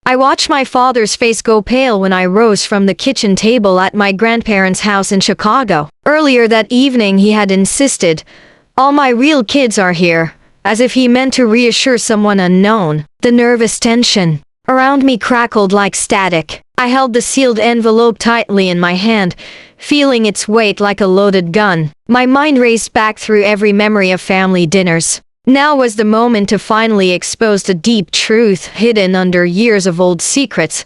I watched my father's face go pale when I rose from the kitchen table at my grandparents' house in Chicago. Earlier that evening he had insisted, "All my real kids are here," as if he meant to reassure someone unknown. The nervous tension around me crackled like static. I held the sealed envelope tightly in my hand, feeling its weight like a loaded gun. My mind raced back through every memory of family dinners. Now was the moment to finally expose the deep truth hidden under years of old secrets.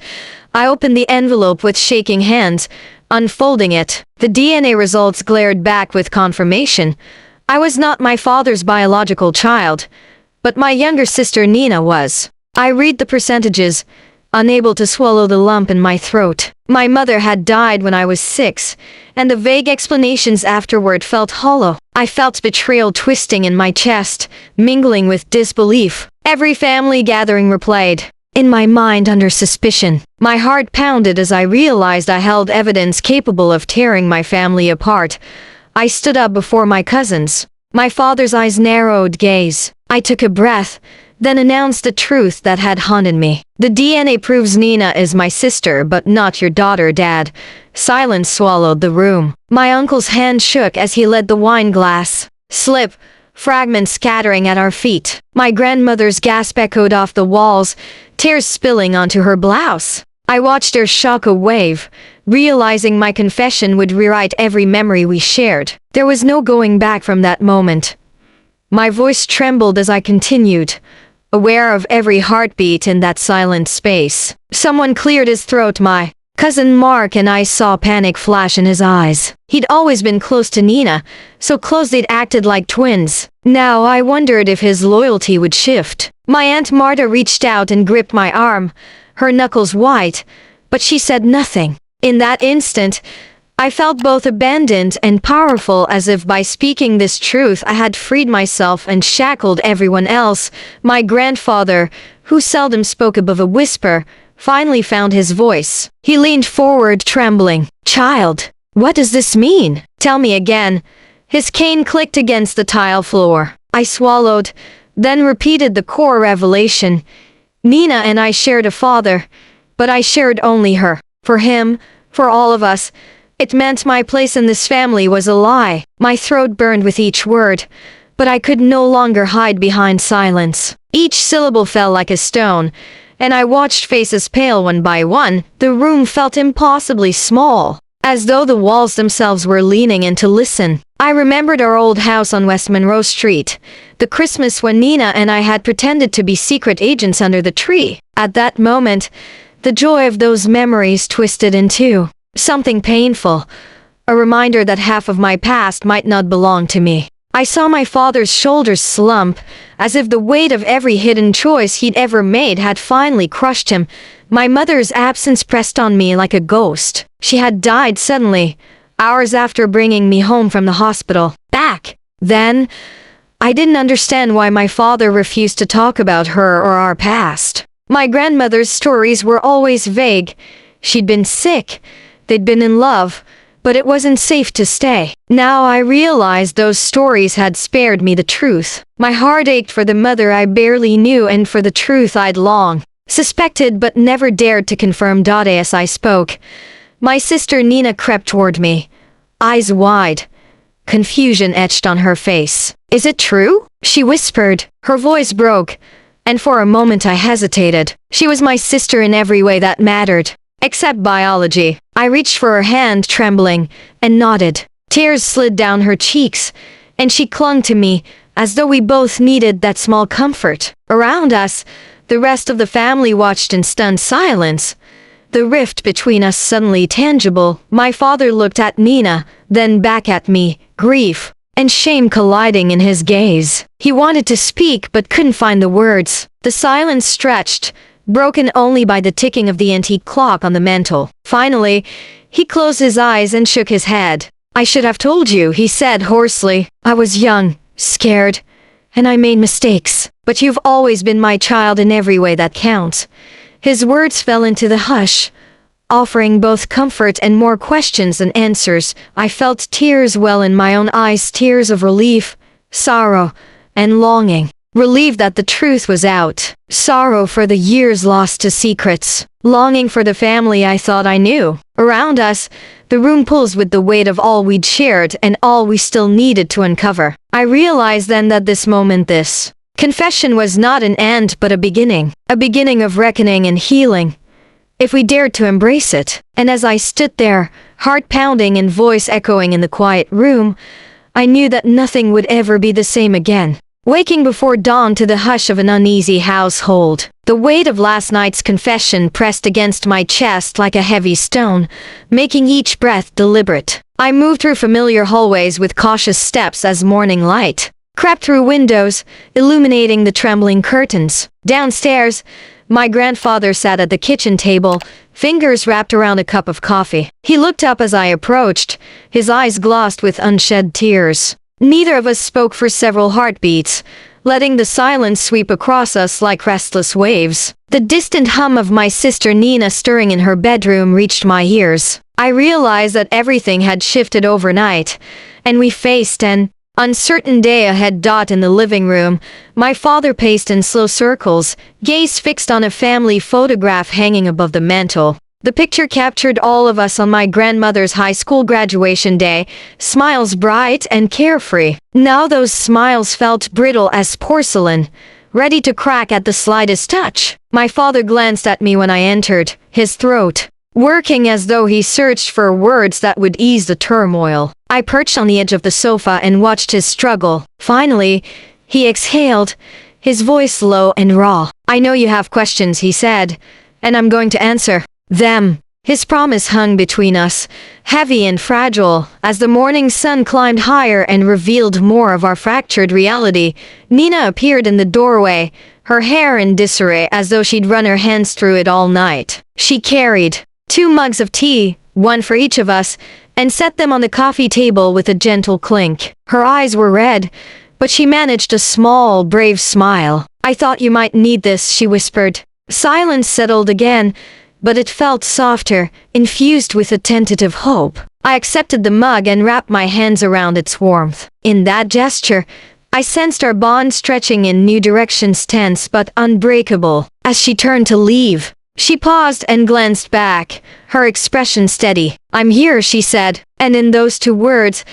I opened the envelope with shaking hands, unfolding it. The DNA results glared back with confirmation. I was not my father's biological child, but my younger sister Nina was. I read the percentages, unable to swallow the lump in my throat. My mother had died when I was 6, and the vague explanations afterward felt hollow. I felt betrayal twisting in my chest, mingling with disbelief. Every family gathering replayed in my mind under suspicion. My heart pounded as I realized I held evidence capable of tearing my family apart. I stood up before my cousins. My father's eyes narrowed gaze. I took a breath, then announced the truth that had haunted me. "The DNA proves Nina is my sister, but not your daughter, Dad." Silence swallowed the room. My uncle's hand shook as he led the wine glass. Slip, fragments scattering at our feet. My grandmother's gasp echoed off the walls, tears spilling onto her blouse. I watched her shock a wave, realizing my confession would rewrite every memory we shared. There was no going back from that moment. My voice trembled as I continued, aware of every heartbeat in that silent space. Someone cleared his throat. My cousin Mark, and I saw panic flash in his eyes. He'd always been close to Nina, so close they'd acted like twins. Now I wondered if his loyalty would shift. My Aunt Marta reached out and gripped my arm, her knuckles white, but she said nothing. In that instant, I felt both abandoned and powerful, as if by speaking this truth I had freed myself and shackled everyone else. My grandfather, who seldom spoke above a whisper, finally found his voice. He leaned forward, trembling. "Child, what does this mean? Tell me again." His cane clicked against the tile floor. I swallowed, then repeated the core revelation. Nina and I shared a father, but I shared only her. For him, for all of us, it meant my place in this family was a lie. My throat burned with each word, but I could no longer hide behind silence. Each syllable fell like a stone, and I watched faces pale one by one. The room felt impossibly small, as though the walls themselves were leaning in to listen. I remembered our old house on West Monroe Street, the Christmas when Nina and I had pretended to be secret agents under the tree. At that moment, the joy of those memories twisted in two. Something painful, a reminder that half of my past might not belong to me. I saw my father's shoulders slump, as if the weight of every hidden choice he'd ever made had finally crushed him. My mother's absence pressed on me like a ghost. She had died suddenly, hours after bringing me home from the hospital. Back then, I didn't understand why my father refused to talk about her or our past. My grandmother's stories were always vague. She'd been sick, they'd been in love, but it wasn't safe to stay. Now I realized those stories had spared me the truth. My heart ached for the mother I barely knew and for the truth I'd long suspected but never dared to confirm. As I spoke, my sister Nina crept toward me, eyes wide. Confusion etched on her face. "Is it true?" she whispered. Her voice broke, and for a moment I hesitated. She was my sister in every way that mattered, except biology. I reached for her hand, trembling, and nodded. Tears slid down her cheeks, and she clung to me, as though we both needed that small comfort. Around us, the rest of the family watched in stunned silence, the rift between us suddenly tangible. My father looked at Nina, then back at me, grief and shame colliding in his gaze. He wanted to speak but couldn't find the words. The silence stretched, broken only by the ticking of the antique clock on the mantel. Finally, he closed his eyes and shook his head. "I should have told you," he said hoarsely. "I was young, scared, and I made mistakes. But you've always been my child in every way that counts." His words fell into the hush, offering both comfort and more questions than answers. I felt tears well in my own eyes, tears of relief, sorrow, and longing. relief that the truth was out, sorrow for the years lost to secrets, longing for the family I thought I knew. Around us, the room pulsed with the weight of all we'd shared and all we still needed to uncover. I realized then that this confession was not an end but a beginning of reckoning and healing, if we dared to embrace it. And as I stood there, heart pounding and voice echoing in the quiet room, I knew that nothing would ever be the same again. Waking before dawn to the hush of an uneasy household, the weight of last night's confession pressed against my chest like a heavy stone, making each breath deliberate. I moved through familiar hallways with cautious steps as morning light crept through windows, illuminating the trembling curtains. Downstairs, my grandfather sat at the kitchen table, fingers wrapped around a cup of coffee. He looked up as I approached, his eyes glossed with unshed tears. Neither of us spoke for several heartbeats, letting the silence sweep across us like restless waves. The distant hum of my sister Nina stirring in her bedroom reached my ears. I realized that everything had shifted overnight, and we faced an uncertain day ahead. In the living room, my father paced in slow circles, gaze fixed on a family photograph hanging above the mantel. The picture captured all of us on my grandmother's high school graduation day, smiles bright and carefree. Now those smiles felt brittle as porcelain, ready to crack at the slightest touch. My father glanced at me when I entered, his throat working as though he searched for words that would ease the turmoil. I perched on the edge of the sofa and watched his struggle. Finally, he exhaled, his voice low and raw. "I know you have questions," he said, "and I'm going to answer them." His promise hung between us, heavy and fragile. As the morning sun climbed higher and revealed more of our fractured reality, Nina appeared in the doorway, her hair in disarray as though she'd run her hands through it all night. She carried 2 mugs of tea, one for each of us, and set them on the coffee table with a gentle clink. Her eyes were red, but she managed a small, brave smile. "I thought you might need this," she whispered. Silence settled again, but it felt softer, infused with a tentative hope. I accepted the mug and wrapped my hands around its warmth. In that gesture, I sensed our bond stretching in new directions, tense but unbreakable. As she turned to leave, she paused and glanced back, her expression steady. "I'm here," she said, and in those 2 words,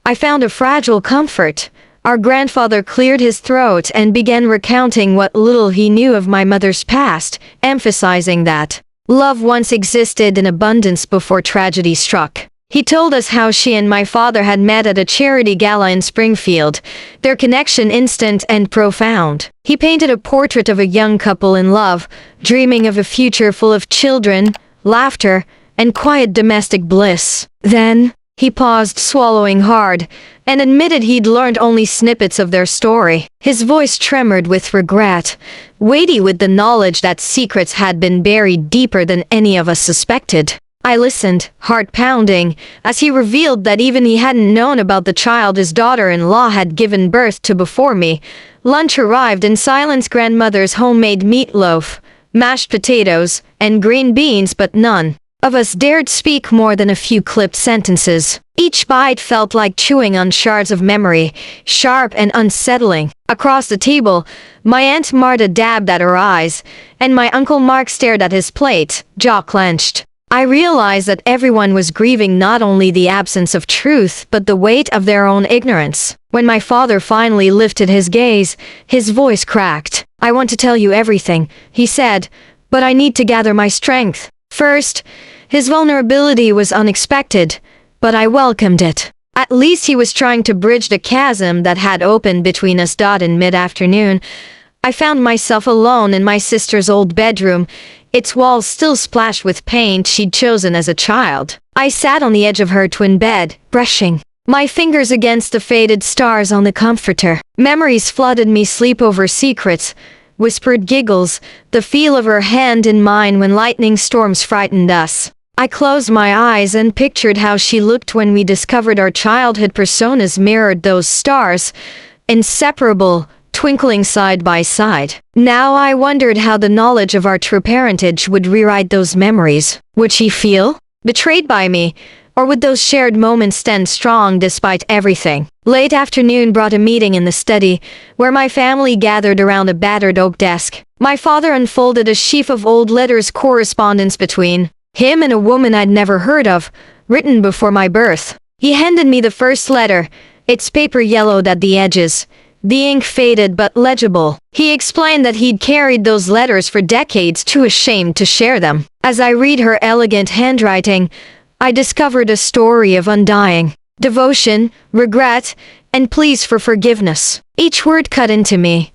I found a fragile comfort. Our grandfather cleared his throat and began recounting what little he knew of my mother's past, emphasizing that love once existed in abundance before tragedy struck. He told us how she and my father had met at a charity gala in Springfield, their connection instant and profound. He painted a portrait of a young couple in love, dreaming of a future full of children, laughter, and quiet domestic bliss. Then, he paused, swallowing hard, and admitted he'd learned only snippets of their story. His voice tremored with regret, weighty with the knowledge that secrets had been buried deeper than any of us suspected. I listened, heart pounding, as he revealed that even he hadn't known about the child his daughter-in-law had given birth to before me. Lunch arrived in silence: grandmother's homemade meatloaf, mashed potatoes, and green beans, but none of us dared speak more than a few clipped sentences. Each bite felt like chewing on shards of memory, sharp and unsettling. Across the table, my Aunt Marta dabbed at her eyes, and my Uncle Mark stared at his plate, jaw clenched. I realized that everyone was grieving not only the absence of truth but the weight of their own ignorance. When my father finally lifted his gaze, his voice cracked. "I want to tell you everything," he said, "but I need to gather my strength." First, his vulnerability was unexpected, but I welcomed it. At least he was trying to bridge the chasm that had opened between us. In mid-afternoon, I found myself alone in my sister's old bedroom, its walls still splashed with paint she'd chosen as a child. I sat on the edge of her twin bed, brushing my fingers against the faded stars on the comforter. Memories flooded me: sleepover secrets, whispered giggles, the feel of her hand in mine when lightning storms frightened us. I closed my eyes and pictured how she looked when we discovered our childhood personas mirrored those stars, inseparable, twinkling side by side. Now I wondered how the knowledge of our true parentage would rewrite those memories. Would she feel betrayed by me, or would those shared moments stand strong despite everything? Late afternoon brought a meeting in the study, where my family gathered around a battered oak desk. My father unfolded a sheaf of old letters, correspondence between him and a woman I'd never heard of, written before my birth. He handed me the first letter, its paper yellowed at the edges, the ink faded but legible. He explained that he'd carried those letters for decades, too ashamed to share them. As I read her elegant handwriting, I discovered a story of undying devotion, regret, and pleas for forgiveness. Each word cut into me,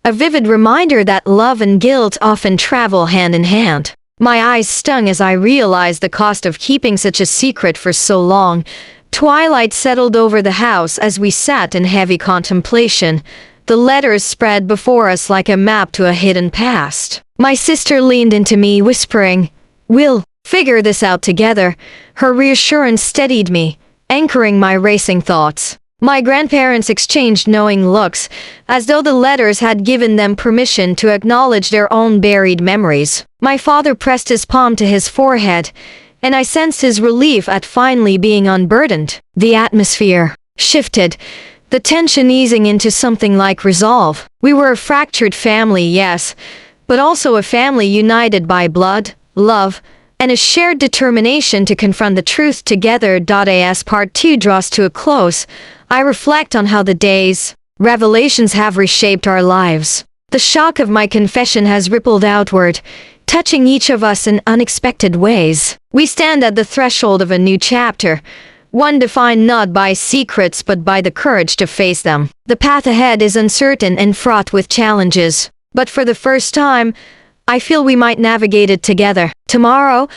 a vivid reminder that love and guilt often travel hand in hand. My eyes stung as I realized the cost of keeping such a secret for so long. Twilight settled over the house as we sat in heavy contemplation. The letters spread before us like a map to a hidden past. My sister leaned into me, whispering, "We'll figure this out together." Her reassurance steadied me, anchoring my racing thoughts. My grandparents exchanged knowing looks, as though the letters had given them permission to acknowledge their own buried memories. My father pressed his palm to his forehead, and I sensed his relief at finally being unburdened. The atmosphere shifted, the tension easing into something like resolve. We were a fractured family, yes, but also a family united by blood, love, and a shared determination to confront the truth together. As Part 2 draws to a close, I reflect on how the day's revelations have reshaped our lives. The shock of my confession has rippled outward, touching each of us in unexpected ways. We stand at the threshold of a new chapter, one defined not by secrets but by the courage to face them. The path ahead is uncertain and fraught with challenges, but for the first time, I feel we might navigate it together. Tomorrow,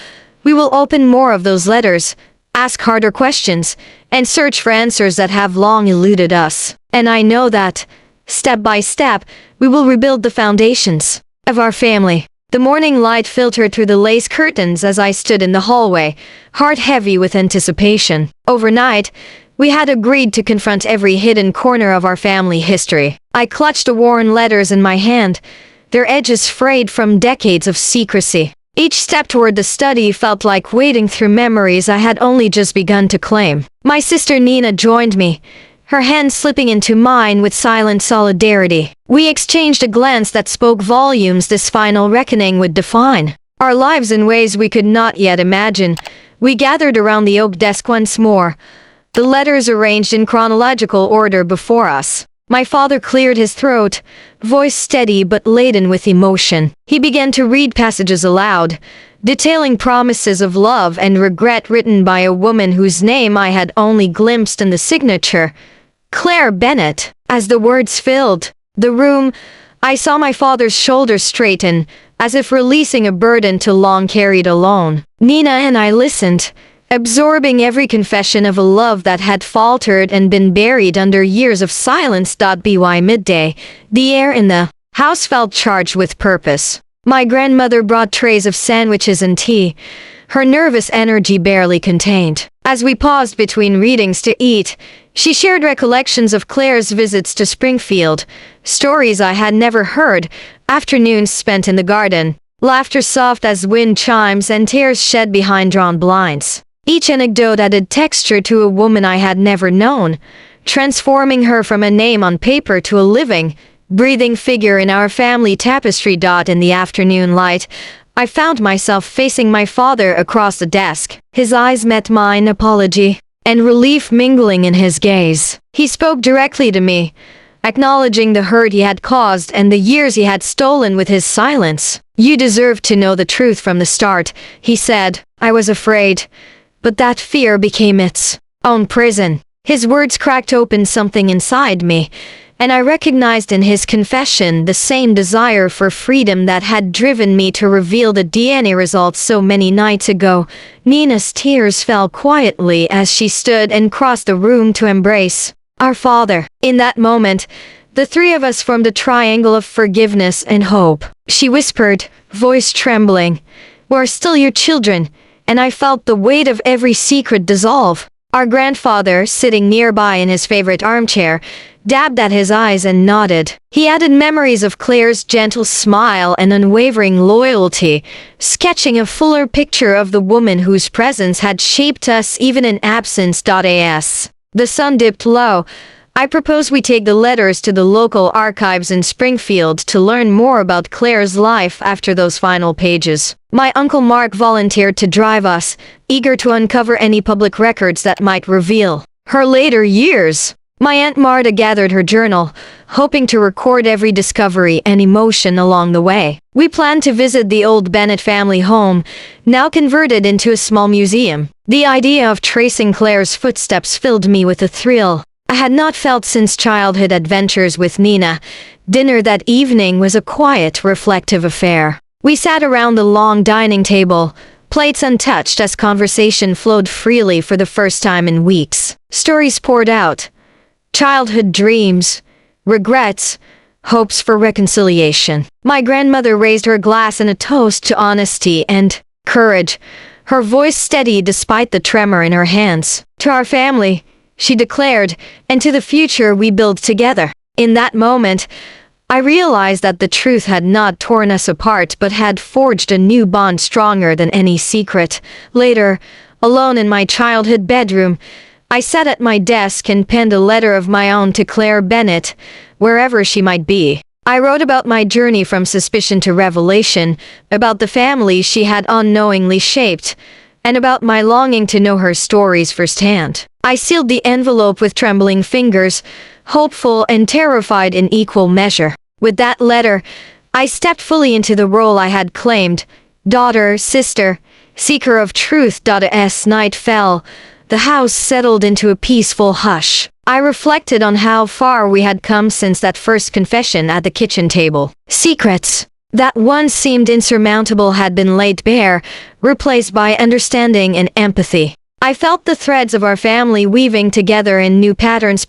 we will open more of those letters, ask harder questions, and search for answers that have long eluded us. And I know that, step by step, we will rebuild the foundations of our family. The morning light filtered through the lace curtains as I stood in the hallway, heart heavy with anticipation. Overnight, we had agreed to confront every hidden corner of our family history. I clutched the worn letters in my hand, their edges frayed from decades of secrecy. Each step toward the study felt like wading through memories I had only just begun to claim. My sister Nina joined me, her hand slipping into mine with silent solidarity. We exchanged a glance that spoke volumes. This final reckoning would define our lives in ways we could not yet imagine. We gathered around the oak desk once more, the letters arranged in chronological order before us. My father cleared his throat, voice steady but laden with emotion. He began to read passages aloud, detailing promises of love and regret written by a woman whose name I had only glimpsed in the signature, Claire Bennett. As the words filled the room, I saw my father's shoulders straighten, as if releasing a burden too long carried alone. Nina and I listened, absorbing every confession of a love that had faltered and been buried under years of silence. By midday, the air in the house felt charged with purpose. My grandmother brought trays of sandwiches and tea, her nervous energy barely contained. As we paused between readings to eat, she shared recollections of Claire's visits to Springfield, stories I had never heard, afternoons spent in the garden, laughter soft as wind chimes and tears shed behind drawn blinds. Each anecdote added texture to a woman I had never known, transforming her from a name on paper to a living, breathing figure in our family tapestry. In the afternoon light, I found myself facing my father across the desk. His eyes met mine, apology and relief mingling in his gaze. He spoke directly to me, acknowledging the hurt he had caused and the years he had stolen with his silence. "You deserved to know the truth from the start," he said. "I was afraid, but that fear became its own prison." His words cracked open something inside me, and I recognized in his confession the same desire for freedom that had driven me to reveal the DNA results so many nights ago. Nina's tears fell quietly as she stood and crossed the room to embrace our father. In that moment, the three of us formed a triangle of forgiveness and hope. She whispered, voice trembling, "We're still your children," and I felt the weight of every secret dissolve. Our grandfather, sitting nearby in his favorite armchair, dabbed at his eyes and nodded. He added memories of Claire's gentle smile and unwavering loyalty, sketching a fuller picture of the woman whose presence had shaped us even in absence. The sun dipped low. I propose we take the letters to the local archives in Springfield to learn more about Claire's life after those final pages. My Uncle Mark volunteered to drive us, eager to uncover any public records that might reveal her later years. My Aunt Marta gathered her journal, hoping to record every discovery and emotion along the way. We planned to visit the old Bennett family home, now converted into a small museum. The idea of tracing Claire's footsteps filled me with a thrill I had not felt since childhood adventures with Nina. Dinner that evening was a quiet, reflective affair. We sat around the long dining table, plates untouched as conversation flowed freely for the first time in weeks. Stories poured out. Childhood dreams, regrets, hopes for reconciliation. My grandmother raised her glass in a toast to honesty and courage, her voice steady despite the tremor in her hands. To our family, she declared, and to the future we build together. In that moment, I realized that the truth had not torn us apart but had forged a new bond stronger than any secret. Later, alone in my childhood bedroom, I sat at my desk and penned a letter of my own to Claire Bennett, wherever she might be. I wrote about my journey from suspicion to revelation, about the family she had unknowingly shaped, and about my longing to know her stories firsthand. I sealed the envelope with trembling fingers, hopeful and terrified in equal measure. With that letter, I stepped fully into the role I had claimed: daughter, sister, seeker of truth. As night fell, the house settled into a peaceful hush. I reflected on how far we had come since that first confession at the kitchen table. Secrets that once seemed insurmountable had been laid bare, replaced by understanding and empathy. I felt the threads of our family weaving together in new patterns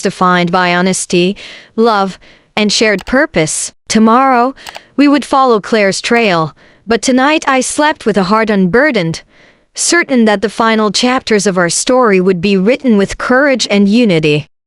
defined by honesty, love, and shared purpose. Tomorrow, we would follow Claire's trail, but tonight I slept with a heart unburdened, certain that the final chapters of our story would be written with courage and unity.